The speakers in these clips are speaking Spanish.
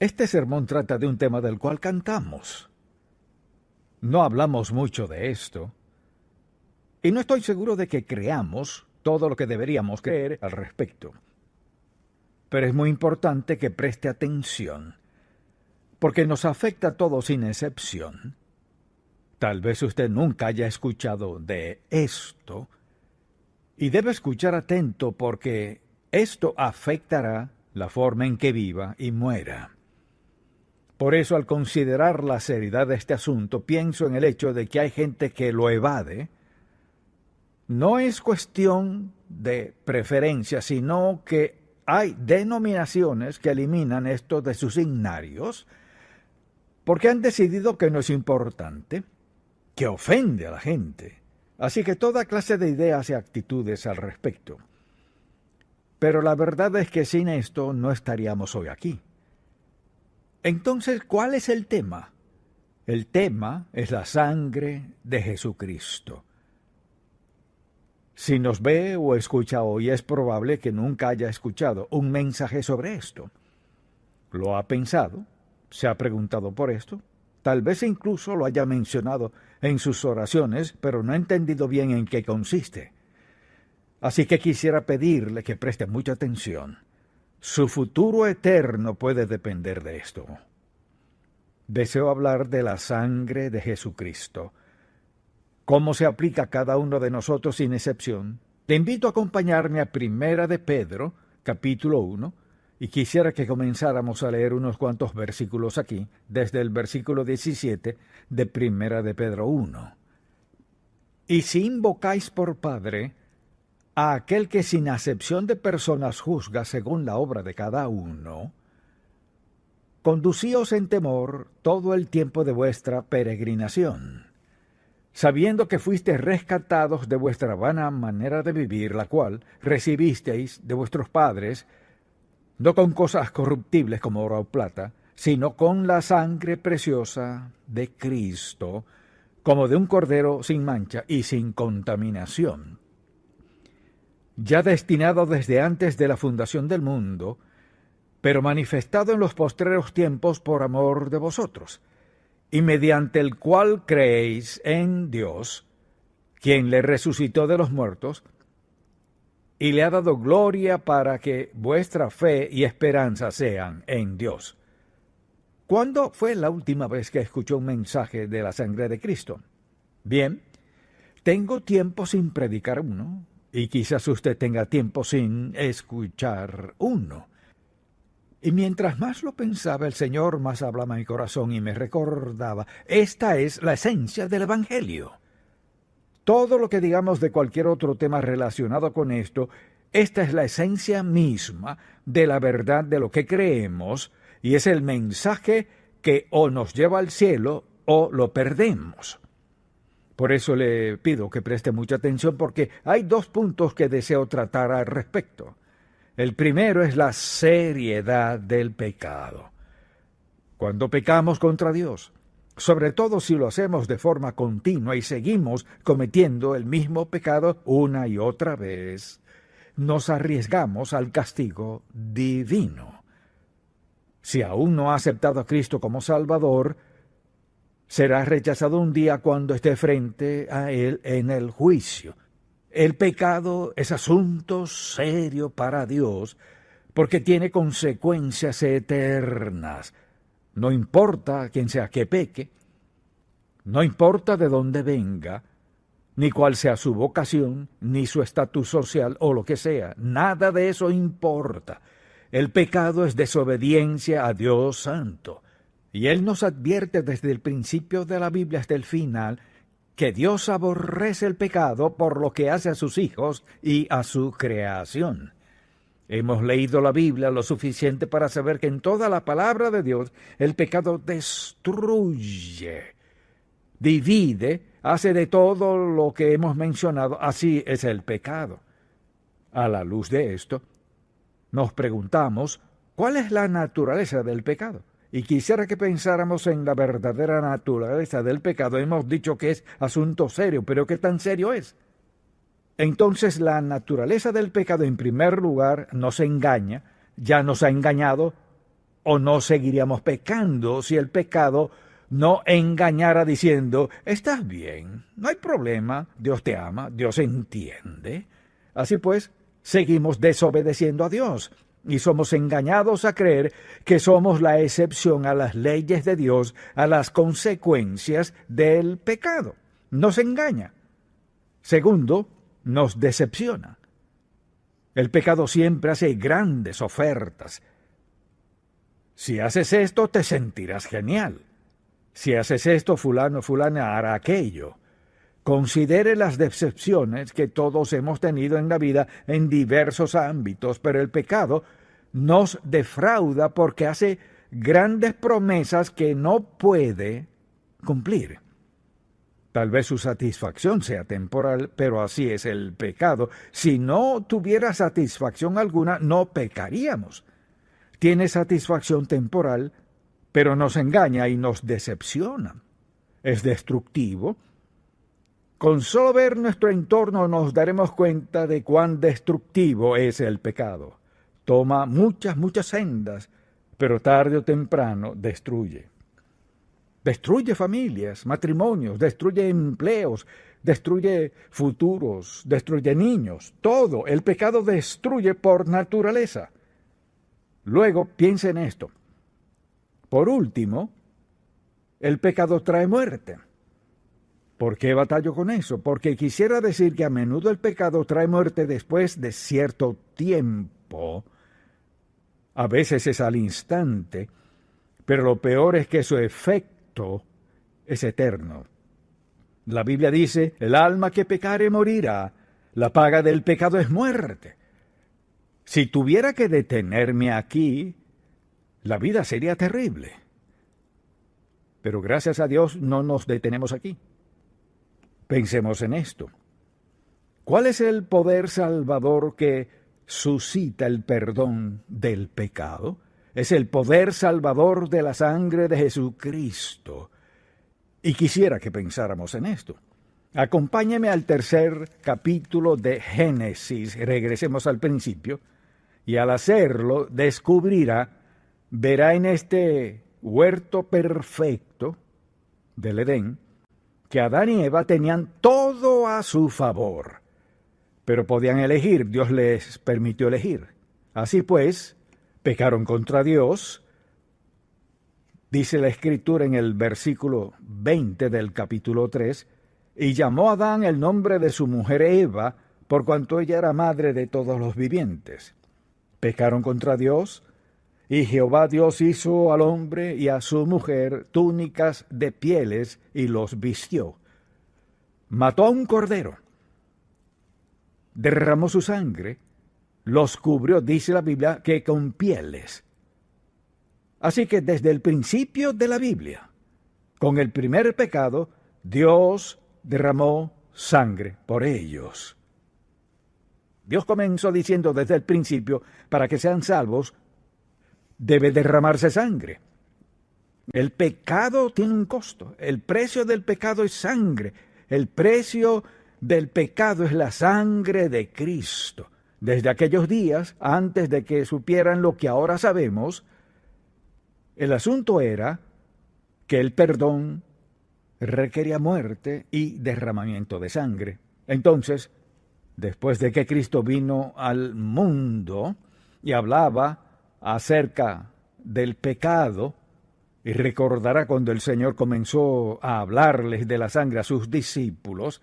Este sermón trata de un tema del cual cantamos. No hablamos mucho de esto, y no estoy seguro de que creamos todo lo que deberíamos creer al respecto. Pero es muy importante que preste atención, porque nos afecta a todos sin excepción. Tal vez usted nunca haya escuchado de esto, y debe escuchar atento porque esto afectará la forma en que viva y muera. Por eso, al considerar la seriedad de este asunto, pienso en el hecho de que hay gente que lo evade. No es cuestión de preferencia, sino que hay denominaciones que eliminan esto de sus himnarios porque han decidido que no es importante, que ofende a la gente. Así que toda clase de ideas y actitudes al respecto. Pero la verdad es que sin esto no estaríamos hoy aquí. Entonces, ¿cuál es el tema? El tema es la sangre de Jesucristo. Si nos ve o escucha hoy, es probable que nunca haya escuchado un mensaje sobre esto. ¿Lo ha pensado? ¿Se ha preguntado por esto? Tal vez incluso lo haya mencionado en sus oraciones, pero no ha entendido bien en qué consiste. Así que quisiera pedirle que preste mucha atención. Su futuro eterno puede depender de esto. Deseo hablar de la sangre de Jesucristo. ¿Cómo se aplica a cada uno de nosotros sin excepción? Te invito a acompañarme a Primera de Pedro, capítulo 1, y quisiera que comenzáramos a leer unos cuantos versículos aquí, desde el versículo 17 de Primera de Pedro 1. Y si invocáis por Padre a aquel que sin acepción de personas juzga según la obra de cada uno, conducíos en temor todo el tiempo de vuestra peregrinación, sabiendo que fuisteis rescatados de vuestra vana manera de vivir, la cual recibisteis de vuestros padres, no con cosas corruptibles como oro o plata, sino con la sangre preciosa de Cristo, como de un cordero sin mancha y sin contaminación, ya destinado desde antes de la fundación del mundo, pero manifestado en los postreros tiempos por amor de vosotros, y mediante el cual creéis en Dios, quien le resucitó de los muertos, y le ha dado gloria para que vuestra fe y esperanza sean en Dios. ¿Cuándo fue la última vez que escuchó un mensaje de la sangre de Cristo? Bien, tengo tiempo sin predicar uno, y quizás usted tenga tiempo sin escuchar uno. Y mientras más lo pensaba, el Señor más hablaba a mi corazón y me recordaba, esta es la esencia del Evangelio. Todo lo que digamos de cualquier otro tema relacionado con esto, esta es la esencia misma de la verdad de lo que creemos, y es el mensaje que o nos lleva al cielo o lo perdemos. Por eso le pido que preste mucha atención, porque hay dos puntos que deseo tratar al respecto. El primero es la seriedad del pecado. Cuando pecamos contra Dios, sobre todo si lo hacemos de forma continua y seguimos cometiendo el mismo pecado una y otra vez, nos arriesgamos al castigo divino. Si aún no ha aceptado a Cristo como Salvador, será rechazado un día cuando esté frente a Él en el juicio. El pecado es asunto serio para Dios porque tiene consecuencias eternas. No importa quién sea que peque, no importa de dónde venga, ni cuál sea su vocación, ni su estatus social o lo que sea. Nada de eso importa. El pecado es desobediencia a Dios Santo. Y Él nos advierte desde el principio de la Biblia hasta el final que Dios aborrece el pecado por lo que hace a sus hijos y a su creación. Hemos leído la Biblia lo suficiente para saber que en toda la palabra de Dios el pecado destruye, divide, hace de todo lo que hemos mencionado. Así es el pecado. A la luz de esto, nos preguntamos, ¿cuál es la naturaleza del pecado? Y quisiera que pensáramos en la verdadera naturaleza del pecado. Hemos dicho que es asunto serio, pero ¿qué tan serio es? Entonces la naturaleza del pecado, en primer lugar, nos engaña, ya nos ha engañado o no seguiríamos pecando si el pecado no engañara diciendo, estás bien, no hay problema, Dios te ama, Dios entiende. Así pues, seguimos desobedeciendo a Dios y somos engañados a creer que somos la excepción a las leyes de Dios, a las consecuencias del pecado. Nos engaña. Segundo, nos decepciona. El pecado siempre hace grandes ofertas. Si haces esto, te sentirás genial. Si haces esto, fulano, fulana hará aquello. Considere las decepciones que todos hemos tenido en la vida en diversos ámbitos, pero el pecado nos defrauda porque hace grandes promesas que no puede cumplir. Tal vez su satisfacción sea temporal, pero así es el pecado. Si no tuviera satisfacción alguna, no pecaríamos. Tiene satisfacción temporal, pero nos engaña y nos decepciona. Es destructivo. Con solo ver nuestro entorno nos daremos cuenta de cuán destructivo es el pecado. Toma muchas sendas, pero tarde o temprano destruye. Destruye familias, matrimonios, destruye empleos, destruye futuros, destruye niños, todo. El pecado destruye por naturaleza. Luego, piensa en esto. Por último, el pecado trae muerte. ¿Por qué batallo con eso? Porque quisiera decir que a menudo el pecado trae muerte después de cierto tiempo. A veces es al instante, pero lo peor es que su efecto es eterno. La Biblia dice, el alma que pecare morirá, la paga del pecado es muerte. Si tuviera que detenerme aquí, la vida sería terrible. Pero gracias a Dios no nos detenemos aquí. Pensemos en esto. ¿Cuál es el poder salvador que suscita el perdón del pecado? Es el poder salvador de la sangre de Jesucristo. Y quisiera que pensáramos en esto. Acompáñeme al tercer capítulo de Génesis. Regresemos al principio. Y al hacerlo, verá en este huerto perfecto del Edén, que Adán y Eva tenían todo a su favor, pero podían elegir, Dios les permitió elegir. Así pues, pecaron contra Dios, dice la Escritura en el versículo 20 del capítulo 3, y llamó a Adán el nombre de su mujer Eva, por cuanto ella era madre de todos los vivientes. Pecaron contra Dios, y Jehová Dios hizo al hombre y a su mujer túnicas de pieles y los vistió. Mató a un cordero, derramó su sangre, los cubrió, dice la Biblia, que con pieles. Así que desde el principio de la Biblia, con el primer pecado, Dios derramó sangre por ellos. Dios comenzó diciendo desde el principio, para que sean salvos, debe derramarse sangre. El pecado tiene un costo. El precio del pecado es sangre. El precio del pecado es la sangre de Cristo. Desde aquellos días, antes de que supieran lo que ahora sabemos, el asunto era que el perdón requería muerte y derramamiento de sangre. Entonces, después de que Cristo vino al mundo y hablaba acerca del pecado, y recordará cuando el Señor comenzó a hablarles de la sangre a sus discípulos,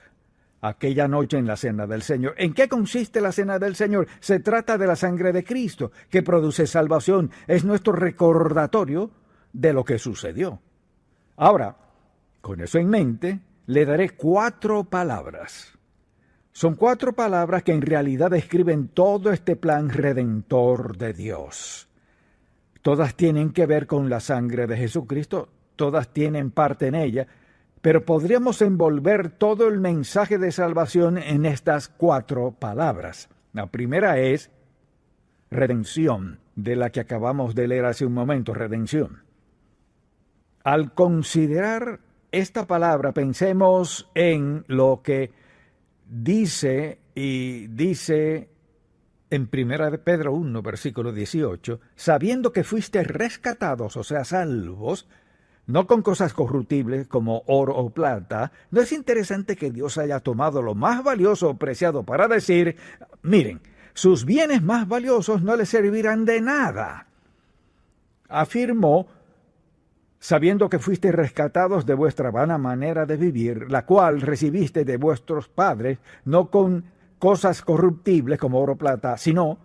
aquella noche en la cena del Señor. ¿En qué consiste la cena del Señor? Se trata de la sangre de Cristo, que produce salvación. Es nuestro recordatorio de lo que sucedió. Ahora, con eso en mente, le daré 4 palabras. Son 4 palabras que en realidad describen todo este plan redentor de Dios. Todas tienen que ver con la sangre de Jesucristo, todas tienen parte en ella, pero podríamos envolver todo el mensaje de salvación en estas 4 palabras. La primera es redención, de la que acabamos de leer hace un momento, redención. Al considerar esta palabra, pensemos en lo que dice en 1 de Pedro 1, versículo 18, sabiendo que fuiste rescatados, o sea, salvos, no con cosas corruptibles como oro o plata. ¿No es interesante que Dios haya tomado lo más valioso o preciado para decir, miren, sus bienes más valiosos no les servirán de nada? Afirmó, sabiendo que fuiste rescatados de vuestra vana manera de vivir, la cual recibiste de vuestros padres, no con cosas corruptibles como oro o plata, sino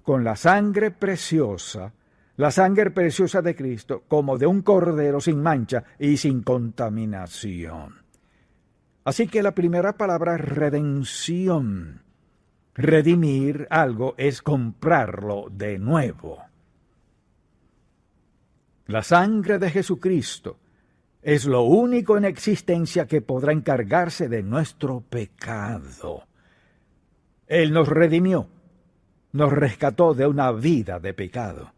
con la sangre preciosa de Cristo, como de un cordero sin mancha y sin contaminación. Así que la primera palabra, redención. Redimir algo es comprarlo de nuevo. La sangre de Jesucristo es lo único en existencia que podrá encargarse de nuestro pecado. Él nos redimió, nos rescató de una vida de pecado.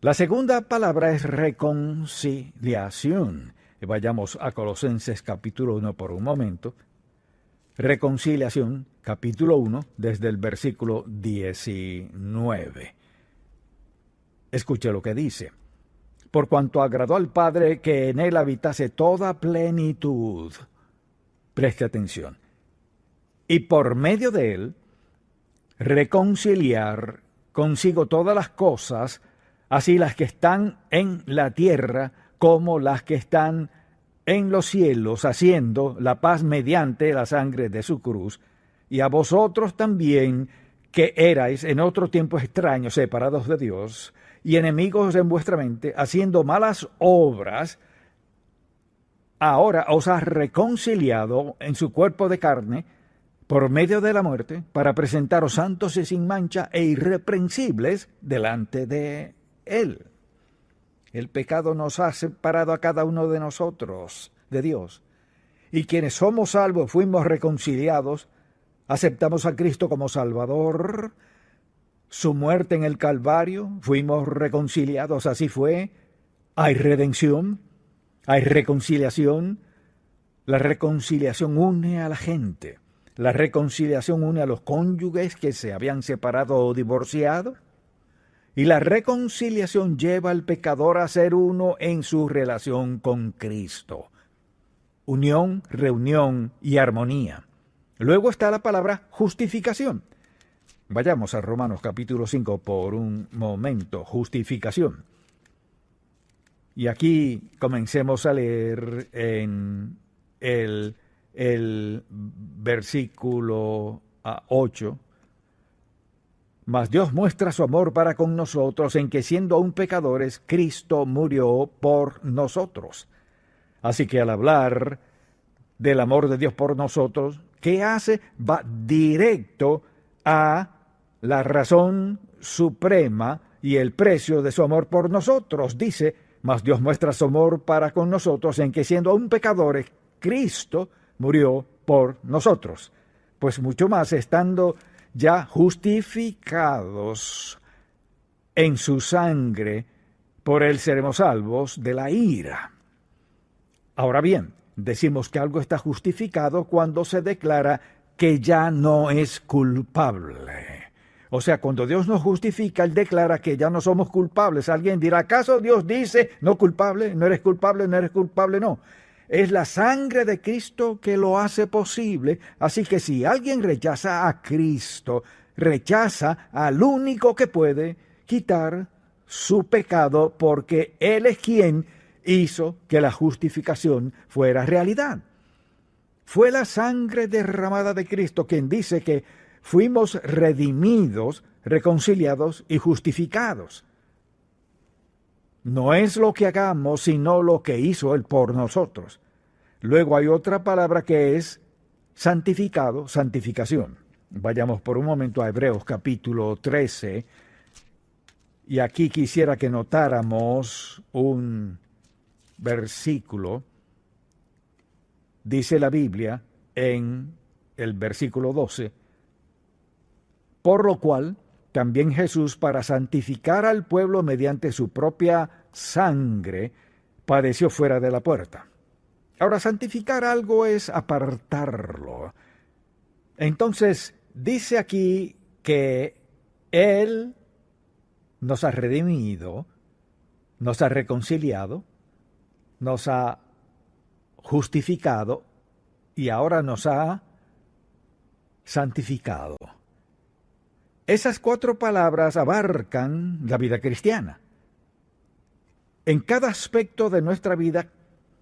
La segunda palabra es reconciliación. Vayamos a Colosenses capítulo 1 por un momento. Reconciliación, capítulo 1, desde el versículo 19. Escuche lo que dice. Por cuanto agradó al Padre que en él habitase toda plenitud. Preste atención. Y por medio de él, reconciliar consigo todas las cosas, así las que están en la tierra como las que están en los cielos, haciendo la paz mediante la sangre de su cruz, y a vosotros también, que erais en otro tiempo extraños, separados de Dios, y enemigos en vuestra mente, haciendo malas obras, ahora os ha reconciliado en su cuerpo de carne, por medio de la muerte, para presentaros santos y sin mancha e irreprensibles delante de Él. El pecado nos ha separado a cada uno de nosotros de Dios. Y quienes somos salvos, fuimos reconciliados, aceptamos a Cristo como Salvador, su muerte en el Calvario, fuimos reconciliados, así fue. Hay redención, hay reconciliación. La reconciliación une a la gente. La reconciliación une a los cónyuges que se habían separado o divorciado. Y la reconciliación lleva al pecador a ser uno en su relación con Cristo. Unión, reunión y armonía. Luego está la palabra justificación. Vayamos a Romanos capítulo 5 por un momento. Justificación. Y aquí comencemos a leer en el versículo 8. Mas Dios muestra su amor para con nosotros en que siendo aún pecadores, Cristo murió por nosotros. Así que al hablar del amor de Dios por nosotros, ¿qué hace? Va directo a la razón suprema y el precio de su amor por nosotros. Dice, mas Dios muestra su amor para con nosotros en que siendo aún pecadores, Cristo murió por nosotros. Pues mucho más, estando ya justificados en su sangre, por él seremos salvos de la ira. Ahora bien, decimos que algo está justificado cuando se declara que ya no es culpable. O sea, cuando Dios nos justifica, Él declara que ya no somos culpables. Alguien dirá, ¿acaso Dios dice, no culpable, no eres culpable, no eres culpable? No. Es la sangre de Cristo que lo hace posible. Así que si alguien rechaza a Cristo, rechaza al único que puede quitar su pecado, porque Él es quien hizo que la justificación fuera realidad. Fue la sangre derramada de Cristo quien dice que fuimos redimidos, reconciliados y justificados. No es lo que hagamos, sino lo que hizo Él por nosotros. Luego hay otra palabra que es santificado, santificación. Vayamos por un momento a Hebreos capítulo 13. Y aquí quisiera que notáramos un versículo. Dice la Biblia en el versículo 12. Por lo cual también Jesús, para santificar al pueblo mediante su propia sangre, padeció fuera de la puerta. Ahora, santificar algo es apartarlo. Entonces, dice aquí que Él nos ha redimido, nos ha reconciliado, nos ha justificado y ahora nos ha santificado. Esas 4 palabras abarcan la vida cristiana. En cada aspecto de nuestra vida,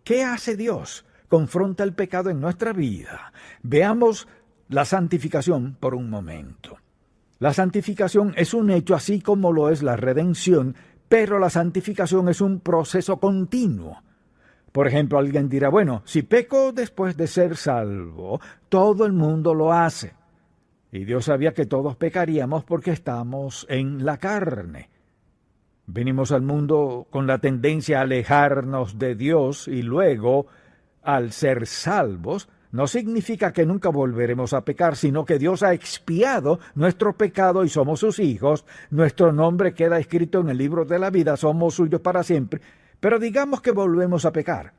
¿qué hace Dios? Confronta el pecado en nuestra vida. Veamos la santificación por un momento. La santificación es un hecho así como lo es la redención, pero la santificación es un proceso continuo. Por ejemplo, alguien dirá, bueno, si peco después de ser salvo, todo el mundo lo hace. Y Dios sabía que todos pecaríamos porque estamos en la carne. Venimos al mundo con la tendencia a alejarnos de Dios y luego, al ser salvos, no significa que nunca volveremos a pecar, sino que Dios ha expiado nuestro pecado y somos sus hijos. Nuestro nombre queda escrito en el libro de la vida, somos suyos para siempre. Pero digamos que volvemos a pecar.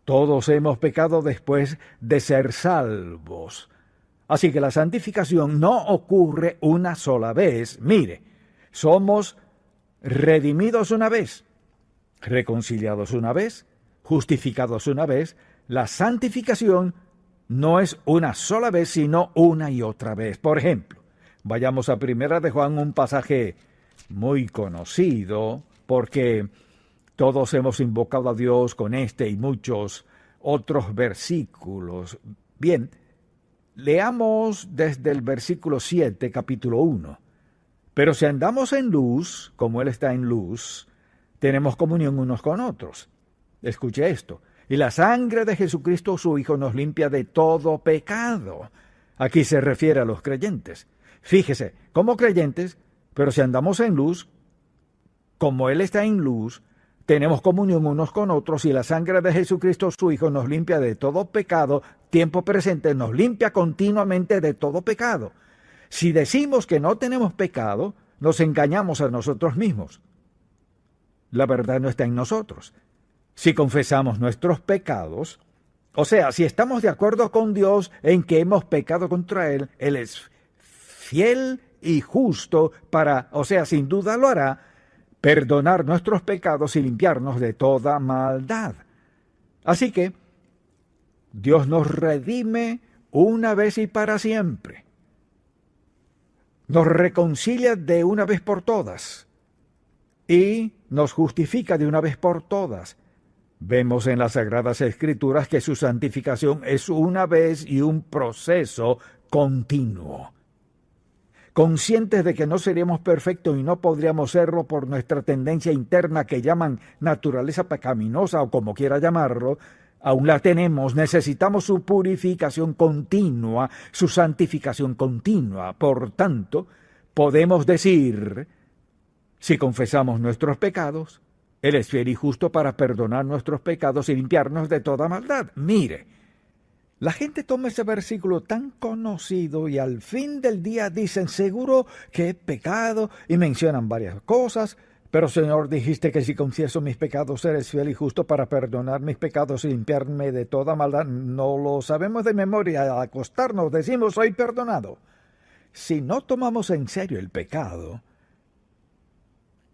Todos hemos pecado después de ser salvos. Así que la santificación no ocurre una sola vez. Mire, somos redimidos una vez, reconciliados una vez, justificados una vez. La santificación no es una sola vez, sino una y otra vez. Por ejemplo, vayamos a Primera de Juan, un pasaje muy conocido, porque todos hemos invocado a Dios con este y muchos otros versículos. Bien, leamos desde el versículo 7, capítulo 1. Pero si andamos en luz, como Él está en luz, tenemos comunión unos con otros. Escuche esto. Y la sangre de Jesucristo, su Hijo, nos limpia de todo pecado. Aquí se refiere a los creyentes. Fíjese, como creyentes, pero si andamos en luz, como Él está en luz, tenemos comunión unos con otros y la sangre de Jesucristo, su Hijo, nos limpia de todo pecado. Tiempo presente, nos limpia continuamente de todo pecado. Si decimos que no tenemos pecado, nos engañamos a nosotros mismos. La verdad no está en nosotros. Si confesamos nuestros pecados, o sea, si estamos de acuerdo con Dios en que hemos pecado contra Él, Él es fiel y justo para, o sea, sin duda lo hará, perdonar nuestros pecados y limpiarnos de toda maldad. Así que Dios nos redime una vez y para siempre. Nos reconcilia de una vez por todas y nos justifica de una vez por todas. Vemos en las Sagradas Escrituras que su santificación es una vez y un proceso continuo. Conscientes de que no seríamos perfectos y no podríamos serlo por nuestra tendencia interna que llaman naturaleza pecaminosa o como quiera llamarlo, aún la tenemos, necesitamos su purificación continua, su santificación continua. Por tanto, podemos decir, si confesamos nuestros pecados, Él es fiel y justo para perdonar nuestros pecados y limpiarnos de toda maldad. Mire, la gente toma ese versículo tan conocido y al fin del día dicen, seguro que he pecado, y mencionan varias cosas, pero Señor, dijiste que si confieso mis pecados, eres fiel y justo para perdonar mis pecados y limpiarme de toda maldad. No lo sabemos de memoria, al acostarnos decimos, soy perdonado. Si no tomamos en serio el pecado,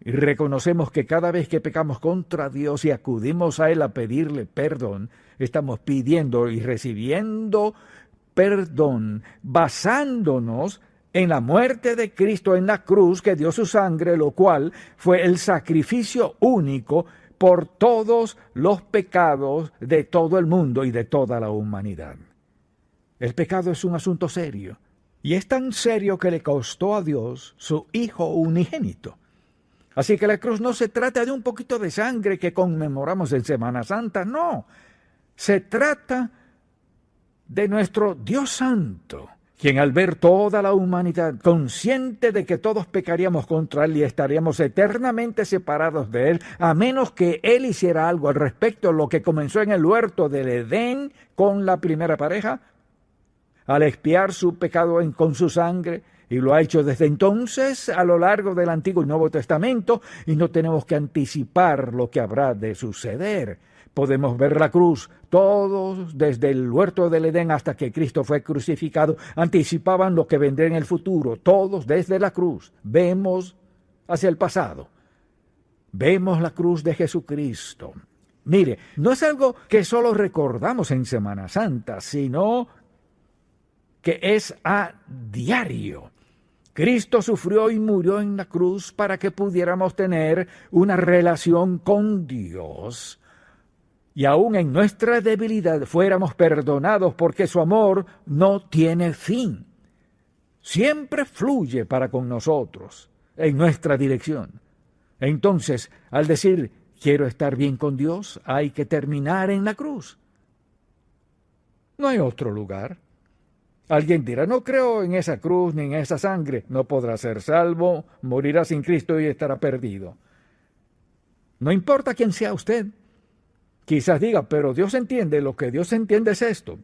y reconocemos que cada vez que pecamos contra Dios y acudimos a Él a pedirle perdón, estamos pidiendo y recibiendo perdón basándonos en la muerte de Cristo en la cruz, que dio su sangre, lo cual fue el sacrificio único por todos los pecados de todo el mundo y de toda la humanidad. El pecado es un asunto serio, y es tan serio que le costó a Dios su Hijo unigénito. Así que la cruz no se trata de un poquito de sangre que conmemoramos en Semana Santa, no. Se trata de nuestro Dios Santo, quien al ver toda la humanidad, consciente de que todos pecaríamos contra Él y estaríamos eternamente separados de Él, a menos que Él hiciera algo al respecto, lo que comenzó en el huerto del Edén con la primera pareja, al expiar su pecado con su sangre, Y lo ha hecho desde entonces a lo largo del Antiguo y Nuevo Testamento, y no tenemos que anticipar lo que habrá de suceder. Podemos ver la cruz. Todos, desde el huerto del Edén hasta que Cristo fue crucificado, anticipaban lo que vendrá en el futuro. Todos desde la cruz. Vemos hacia el pasado. Vemos la cruz de Jesucristo. Mire, no es algo que solo recordamos en Semana Santa, sino que es a diario. Cristo sufrió y murió en la cruz para que pudiéramos tener una relación con Dios. Y aún en nuestra debilidad fuéramos perdonados porque su amor no tiene fin. Siempre fluye para con nosotros, en nuestra dirección. Entonces, al decir, quiero estar bien con Dios, hay que terminar en la cruz. No hay otro lugar. Alguien dirá, no creo en esa cruz ni en esa sangre. No podrá ser salvo, morirá sin Cristo y estará perdido. No importa quién sea usted. Quizás diga, pero Dios entiende, lo que Dios entiende es esto,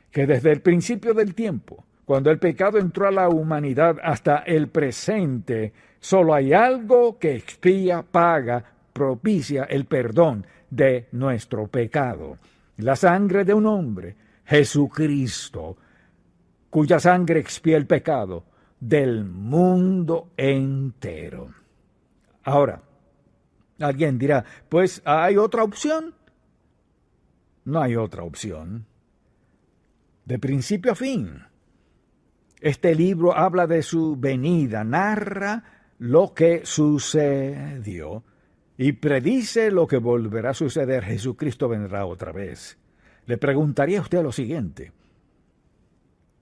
que desde el principio del tiempo, cuando el pecado entró a la humanidad hasta el presente, solo hay algo que expía, paga, propicia el perdón de nuestro pecado. La sangre de un hombre, Jesucristo, cuya sangre expía el pecado del mundo entero. Ahora, alguien dirá, pues ¿hay otra opción? No hay otra opción. De principio a fin. Este libro habla de su venida, narra lo que sucedió y predice lo que volverá a suceder. Jesucristo vendrá otra vez. Le preguntaría a usted lo siguiente.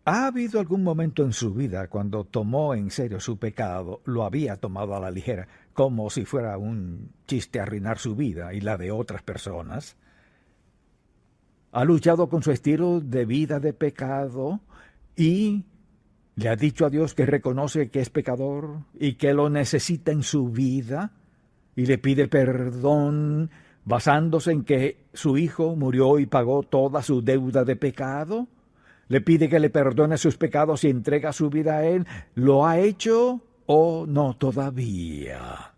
¿Ha habido algún momento en su vida cuando tomó en serio su pecado, lo había tomado a la ligera, como si fuera un chiste arruinar su vida y la de otras personas? ¿Ha luchado con su estilo de vida de pecado y le ha dicho a Dios que reconoce que es pecador y que lo necesita en su vida y le pide perdón basándose en que su hijo murió y pagó toda su deuda de pecado? ¿Le pide que le perdone sus pecados y entrega su vida a Él? ¿Lo ha hecho o no todavía?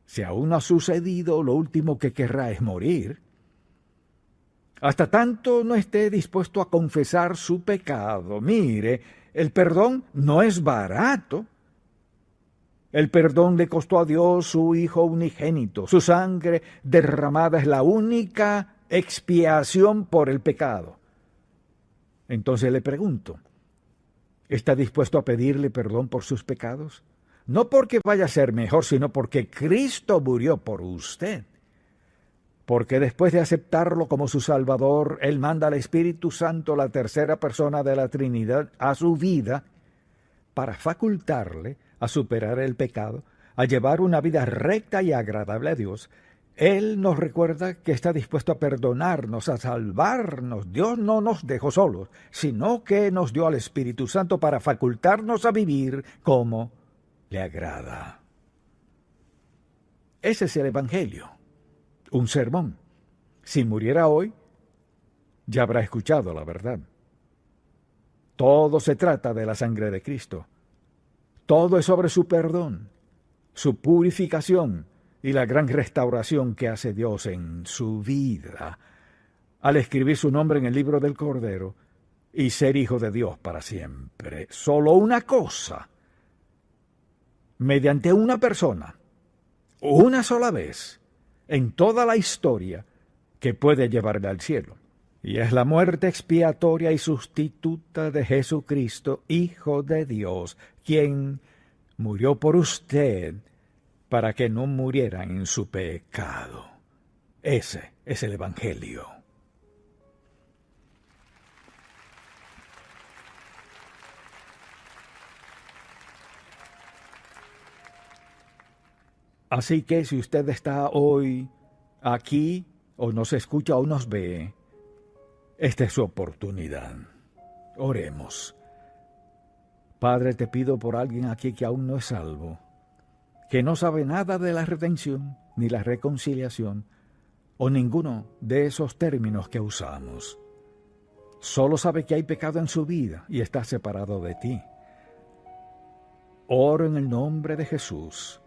Si aún no ha sucedido, lo último que querrá es morir. Hasta tanto no esté dispuesto a confesar su pecado. Mire, el perdón no es barato. El perdón le costó a Dios su Hijo unigénito. Su sangre derramada es la única expiación por el pecado. Entonces le pregunto, ¿está dispuesto a pedirle perdón por sus pecados? No porque vaya a ser mejor, sino porque Cristo murió por usted. Porque después de aceptarlo como su Salvador, Él manda al Espíritu Santo, la tercera persona de la Trinidad, a su vida para facultarle a superar el pecado, a llevar una vida recta y agradable a Dios. Él nos recuerda que está dispuesto a perdonarnos, a salvarnos. Dios no nos dejó solos, sino que nos dio al Espíritu Santo para facultarnos a vivir como le agrada. Ese es el Evangelio, un sermón. Si muriera hoy, ya habrá escuchado la verdad. Todo se trata de la sangre de Cristo. Todo es sobre su perdón, su purificación, y la gran restauración que hace Dios en su vida al escribir su nombre en el libro del Cordero y ser hijo de Dios para siempre. Solo una cosa, mediante una persona, una sola vez, en toda la historia, que puede llevarle al cielo. Y es la muerte expiatoria y sustituta de Jesucristo, Hijo de Dios, quien murió por usted, para que no muriera en su pecado. Ese es el Evangelio. Así que si usted está hoy aquí, o nos escucha o nos ve, esta es su oportunidad. Oremos. Padre, te pido por alguien aquí que aún no es salvo, que no sabe nada de la redención ni la reconciliación o ninguno de esos términos que usamos. Solo sabe que hay pecado en su vida y está separado de ti. Oro en el nombre de Jesús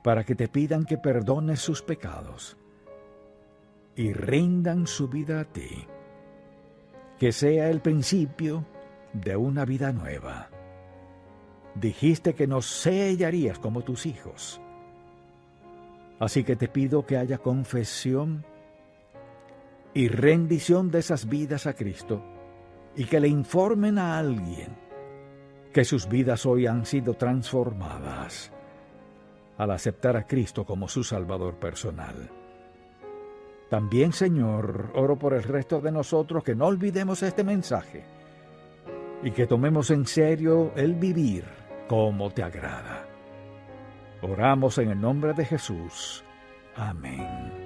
para que te pidan que perdones sus pecados y rindan su vida a ti. Que sea el principio de una vida nueva. Dijiste que nos sellarías como tus hijos. Así que te pido que haya confesión y rendición de esas vidas a Cristo y que le informen a alguien que sus vidas hoy han sido transformadas al aceptar a Cristo como su Salvador personal. También, Señor, oro por el resto de nosotros que no olvidemos este mensaje y que tomemos en serio el vivir como te agrada. Oramos en el nombre de Jesús. Amén.